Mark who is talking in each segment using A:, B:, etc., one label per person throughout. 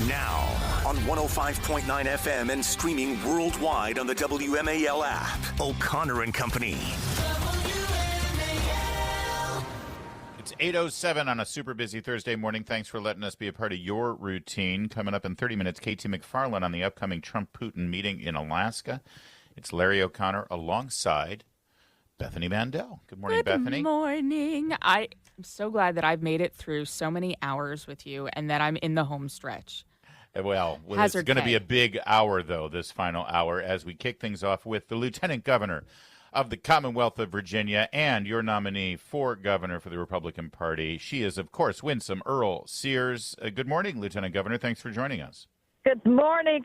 A: Now, on 105.9 FM and streaming worldwide on the WMAL app. O'Connor and Company.
B: It's 8:07 on a super busy Thursday morning. Thanks for letting us be a part of your routine. Coming up in 30 minutes, KT McFarland on the upcoming Trump-Putin meeting in Alaska. It's Larry O'Connor alongside Bethany Mandel. Good morning, Bethany.
C: Good morning. I'm so glad that I've made it through so many hours with you and that I'm in the home stretch.
B: Well, it's going to be a big hour, though, this final hour, as we kick things off with the Lieutenant Governor of the Commonwealth of Virginia and your nominee for governor for the Republican Party. She is, of course, Winsome Sears. Good morning, Lieutenant Governor. Thanks for joining us.
D: Good morning,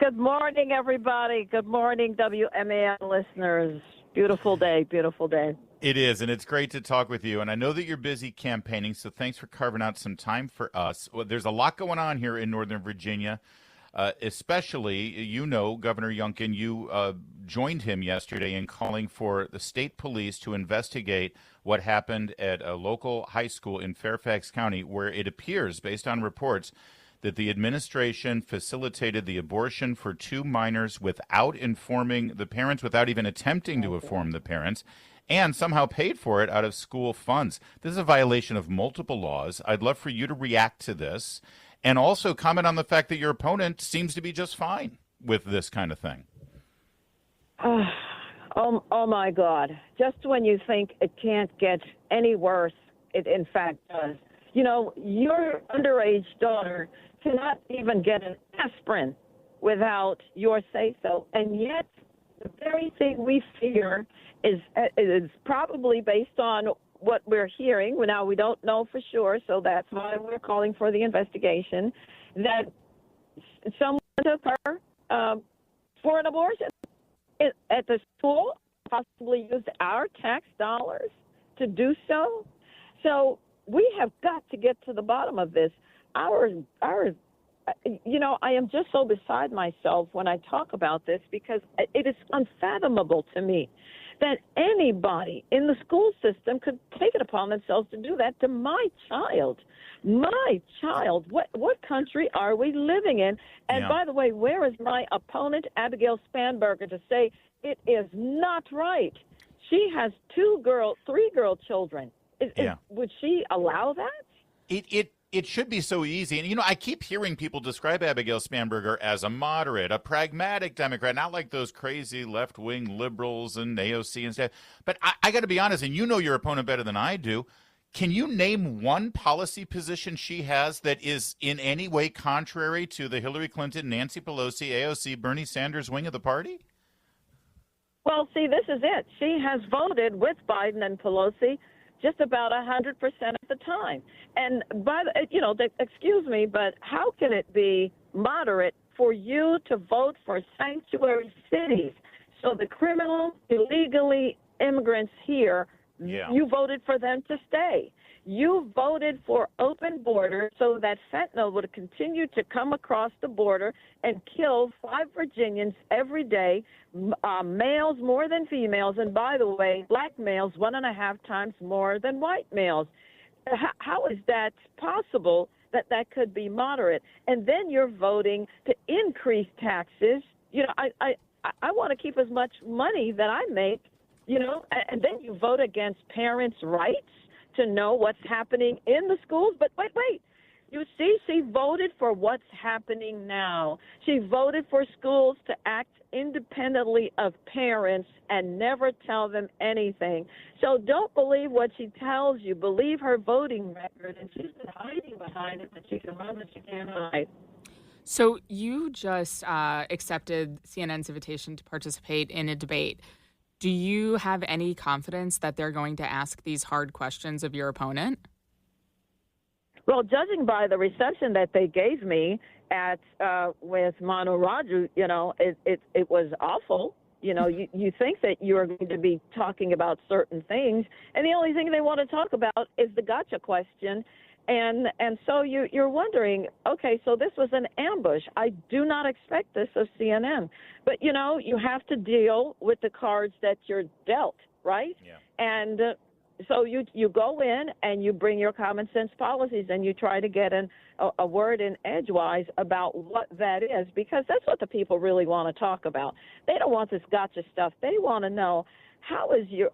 D: everybody. Good morning, WMAL listeners. Beautiful day, beautiful day.
B: It is, and it's great to talk with you. And I know that you're busy campaigning, so thanks for carving out some time for us. Well, there's a lot going on here in Northern Virginia, especially, Governor Youngkin, you joined him yesterday in calling for the state police to investigate what happened at a local high school in Fairfax County, where it appears, based on reports, that the administration facilitated the abortion for 2 minors without informing the parents, without even attempting to inform the parents, and somehow paid for it out of school funds. This is a violation of multiple laws. I'd love for you to react to this and also comment on the fact that your opponent seems to be just fine with this kind of thing.
D: Oh my God. Just when you think it can't get any worse, it in fact does. Your underage daughter cannot even get an aspirin without your say-so. And yet, the very thing we fear is probably based on what we're hearing. Now, we don't know for sure, so that's why we're calling for the investigation, that someone took her for an abortion at the school, possibly used our tax dollars to do so. So we have got to get to the bottom of this. I am just so beside myself when I talk about this, because it is unfathomable to me that anybody in the school system could take it upon themselves to do that to my child. My child. What country are we living in? And by the way, where is my opponent, Abigail Spanberger, to say it is not right? She has 3 girl children. Would she allow that?
B: It should be so easy. And, I keep hearing people describe Abigail Spanberger as a moderate, a pragmatic Democrat, not like those crazy left-wing liberals and AOC and stuff. But I got to be honest, and you know your opponent better than I do. Can you name one policy position she has that is in any way contrary to the Hillary Clinton, Nancy Pelosi, AOC, Bernie Sanders wing of the party?
D: Well, see, this is it. She has voted with Biden and Pelosi just about 100% of the time. And excuse me, but how can it be moderate for you to vote for sanctuary cities? So the criminal, illegally immigrants here, you voted for them to stay. You voted for open borders so that fentanyl would continue to come across the border and kill 5 Virginians every day, males more than females, and by the way, black males 1.5 times more than white males. How is that possible that could be moderate? And then you're voting to increase taxes. I want to keep as much money that I make, and then you vote against parents' rights to know what's happening in the schools. But wait. You see, she voted for what's happening now. She voted for schools to act independently of parents and never tell them anything. So don't believe what she tells you. Believe her voting record. And she's been hiding behind it, but she can run, but she can't hide.
C: So you just accepted CNN's invitation to participate in a debate. Do you have any confidence that they're going to ask these hard questions of your opponent?
D: Well, judging by the reception that they gave me with Manu Raju, it was awful. You think that you're going to be talking about certain things, and the only thing they want to talk about is the gotcha question. And so you're wondering, okay, so this was an ambush. I do not expect this of CNN. But, you have to deal with the cards that you're dealt, right?
B: Yeah.
D: And so you go in and you bring your common sense policies and you try to get a word in edgewise about what that is, because that's what the people really want to talk about. They don't want this gotcha stuff. They want to know, how is your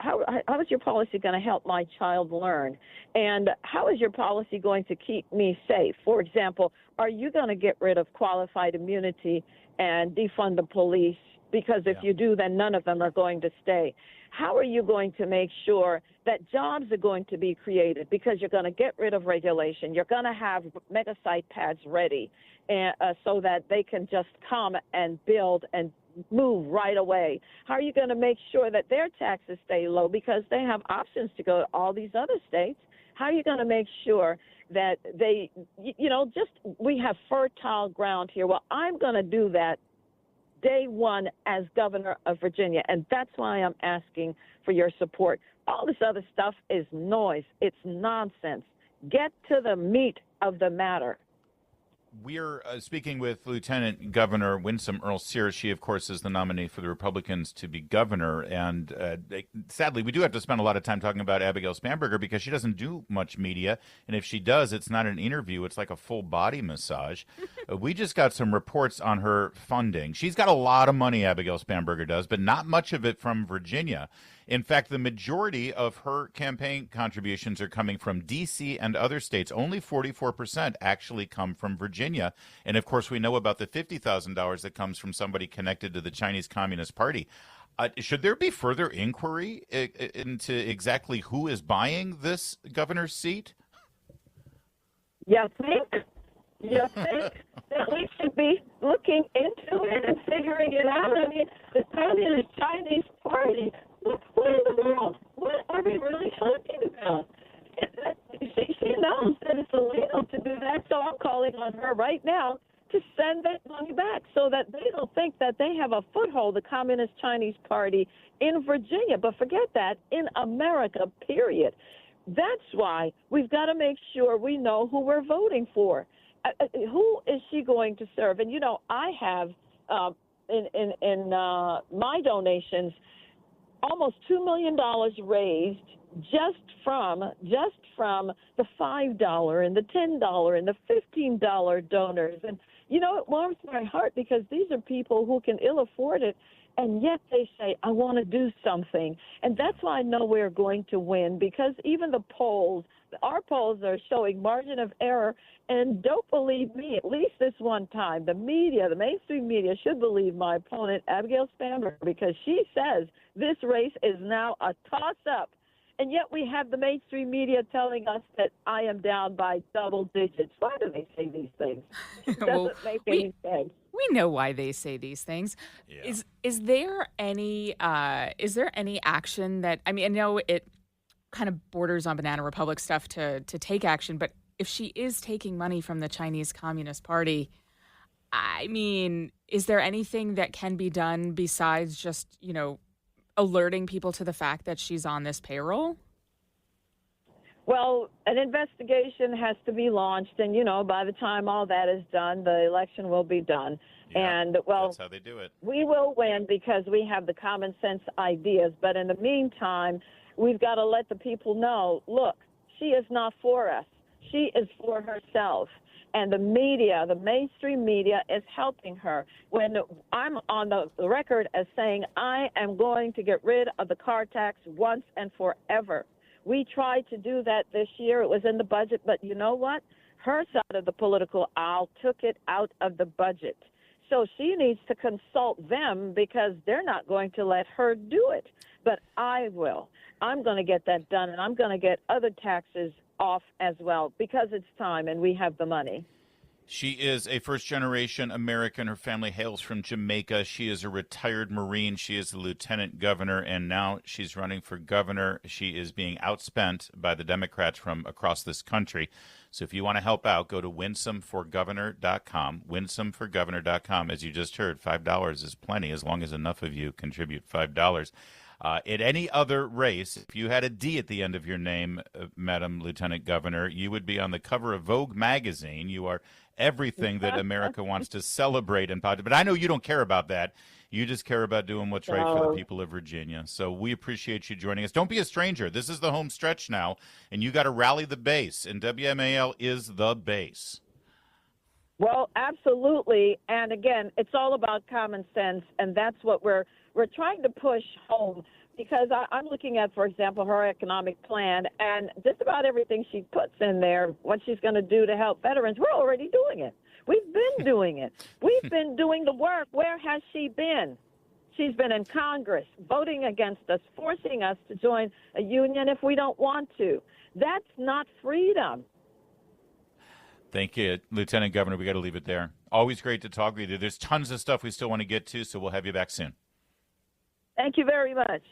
D: policy going to help my child learn? And how is your policy going to keep me safe? For example, are you going to get rid of qualified immunity and defund the police? Because if you do, then none of them are going to stay. How are you going to make sure that jobs are going to be created? Because you're going to get rid of regulation. You're going to have mega site pads ready so that they can just come and build and move right away. How are you going to make sure that their taxes stay low because they have options to go to all these other states? How are you going to make sure that they, we have fertile ground here? Well, I'm going to do that day one as governor of Virginia, and that's why I'm asking for your support. All this other stuff is noise. It's nonsense. Get to the meat of the matter.
B: We're speaking with Lieutenant Governor Winsome Sears. She, of course, is the nominee for the Republicans to be governor. And sadly, we do have to spend a lot of time talking about Abigail Spanberger because she doesn't do much media. And if she does, it's not an interview. It's like a full body massage. We just got some reports on her funding. She's got a lot of money, Abigail Spanberger does, but not much of it from Virginia. In fact, the majority of her campaign contributions are coming from D.C. and other states. Only 44% actually come from Virginia. And, of course, we know about the $50,000 that comes from somebody connected to the Chinese Communist Party. Should there be further inquiry into exactly who is buying this governor's seat?
D: You think that we should be looking into it and figuring it out? I mean, the Communist Chinese Party, what in the world? What are we really talking about? She knows that it's illegal to do that, so I'm calling on her right now to send that money back so that they don't think that they have a foothold, the Communist Chinese Party in Virginia. But forget that, in America, period. That's why we've got to make sure we know who we're voting for. Who is she going to serve? And, I have in my donations almost $2 million raised just from the $5 and the $10 and the $15 donors. And, it warms my heart because these are people who can ill afford it, and yet they say, I want to do something. And that's why I know we're going to win, because even our polls are showing margin of error. And don't believe me, at least this one time, the mainstream media should believe my opponent, Abigail Spanberger, because she says this race is now a toss-up. And yet we have the mainstream media telling us that I am down by double digits. Why do they say these things? It doesn't make any sense.
C: We know why they say these things. Yeah. Is there any action that, I know it kind of borders on Banana Republic stuff to take action, but if she is taking money from the Chinese Communist Party, is there anything that can be done besides just, alerting people to the fact that she's on this payroll?
D: Well, an investigation has to be launched, and, by the time all that is done, the election will be done.
B: Yeah,
D: and,
B: that's how they do it.
D: We will win because we have the common sense ideas. But in the meantime, we've got to let the people know, look, she is not for us. She is for herself. And the media, the mainstream media, is helping her. When I'm on the record as saying I am going to get rid of the car tax once and forever. We tried to do that this year. It was in the budget. But you know what? Her side of the political aisle took it out of the budget. So she needs to consult them because they're not going to let her do it. But I will. I'm going to get that done, and I'm going to get other taxes off as well because it's time and we have the money.
B: She is a first-generation American. Her family hails from Jamaica. She is a retired Marine. She is the lieutenant governor, and now she's running for governor. She is being outspent by the Democrats from across this country. So if you want to help out, go to winsomeforgovernor.com, winsomeforgovernor.com. As you just heard, $5 is plenty as long as enough of you contribute $5. In any other race, if you had a D at the end of your name, Madam Lieutenant Governor, you would be on the cover of Vogue magazine. You are everything that America wants to celebrate and but I know you don't care about that. You just care about doing what's right for the people of Virginia. So we appreciate you joining us. Don't be a stranger. This is the home stretch now, and you got to rally the base, and WMAL is the base.
D: Well, absolutely. And again, it's all about common sense, and that's what we're trying to push home. Because I'm looking at, for example, her economic plan, and just about everything she puts in there, what she's going to do to help veterans, we're already doing it. We've been doing it. We've been doing the work. Where has she been? She's been in Congress, voting against us, forcing us to join a union if we don't want to. That's not freedom.
B: Thank you, Lieutenant Governor. We got to leave it there. Always great to talk with you. There's tons of stuff we still want to get to, so we'll have you back soon.
D: Thank you very much.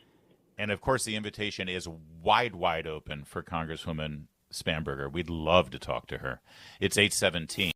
B: And, of course, the invitation is wide open for Congresswoman Spanberger. We'd love to talk to her. It's 8:17.